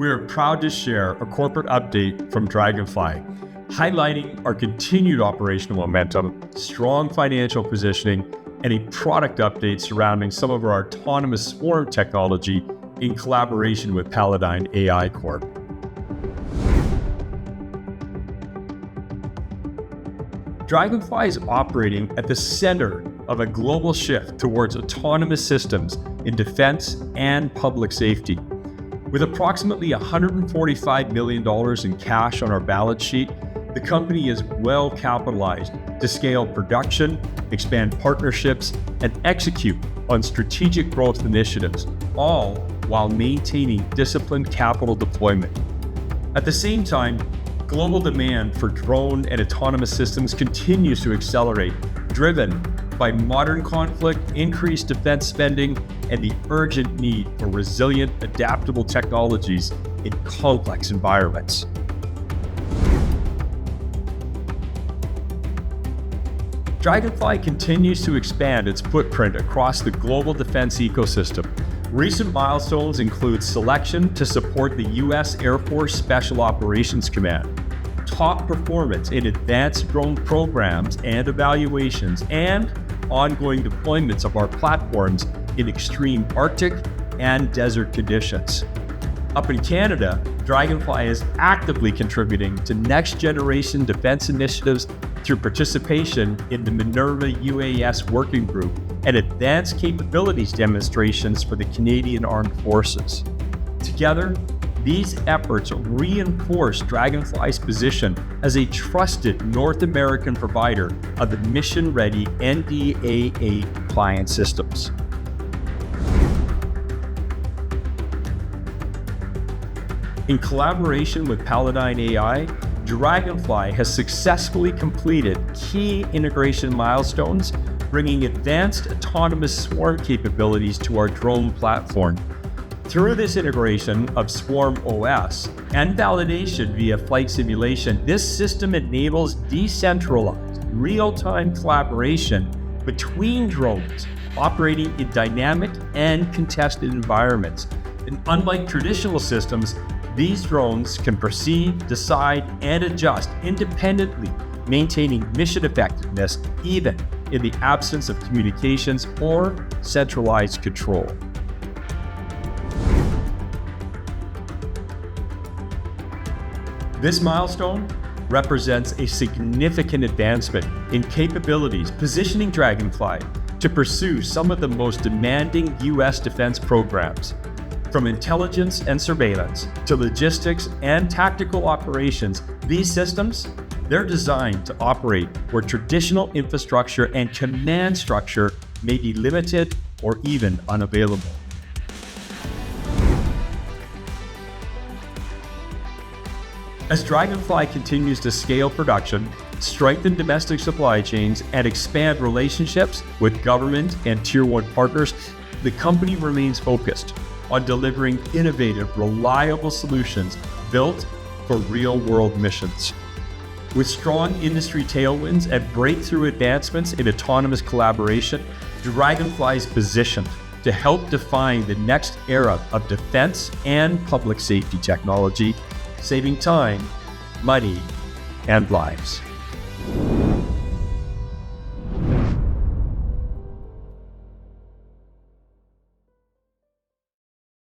we are proud to share a corporate update from Draganfly, highlighting our continued operational momentum, strong financial positioning, and a product update surrounding some of our autonomous swarm technology in collaboration with Palladyne AI Corp. Draganfly is operating at the center of a global shift towards autonomous systems in defense and public safety. With approximately $145 million in cash on our balance sheet, the company is well capitalized to scale production, expand partnerships, and execute on strategic growth initiatives, all while maintaining disciplined capital deployment. At the same time, global demand for drone and autonomous systems continues to accelerate, driven by modern conflict, increased defense spending, and the urgent need for resilient, adaptable technologies in complex environments. Draganfly continues to expand its footprint across the global defense ecosystem. Recent milestones include selection to support the U.S. Air Force Special Operations Command, top performance in advanced drone programs and evaluations, and ongoing deployments of our platforms in extreme Arctic and desert conditions. Up in Canada, Draganfly is actively contributing to next-generation defense initiatives through participation in the Minerva UAS Working Group and advanced capabilities demonstrations for the Canadian Armed Forces. Together, these efforts reinforce Draganfly's position as a trusted North American provider of the mission-ready NDAA-compliant systems. In collaboration with Palladyne AI, Draganfly has successfully completed key integration milestones, bringing advanced autonomous swarm capabilities to our drone platform. Through this integration of SwarmOS and validation via flight simulation, this system enables decentralized, real-time collaboration between drones operating in dynamic and contested environments. And unlike traditional systems, these drones can perceive, decide, and adjust independently, maintaining mission effectiveness even in the absence of communications or centralized control. This milestone represents a significant advancement in capabilities, positioning Draganfly to pursue some of the most demanding U.S. defense programs. From intelligence and surveillance to logistics and tactical operations, these systems, they're designed to operate where traditional infrastructure and command structure may be limited or even unavailable. As Draganfly continues to scale production, strengthen domestic supply chains, and expand relationships with government and Tier 1 partners, the company remains focused on delivering innovative, reliable solutions built for real-world missions. With strong industry tailwinds and breakthrough advancements in autonomous collaboration, Draganfly is positioned to help define the next era of defense and public safety technology, saving time, money, and lives.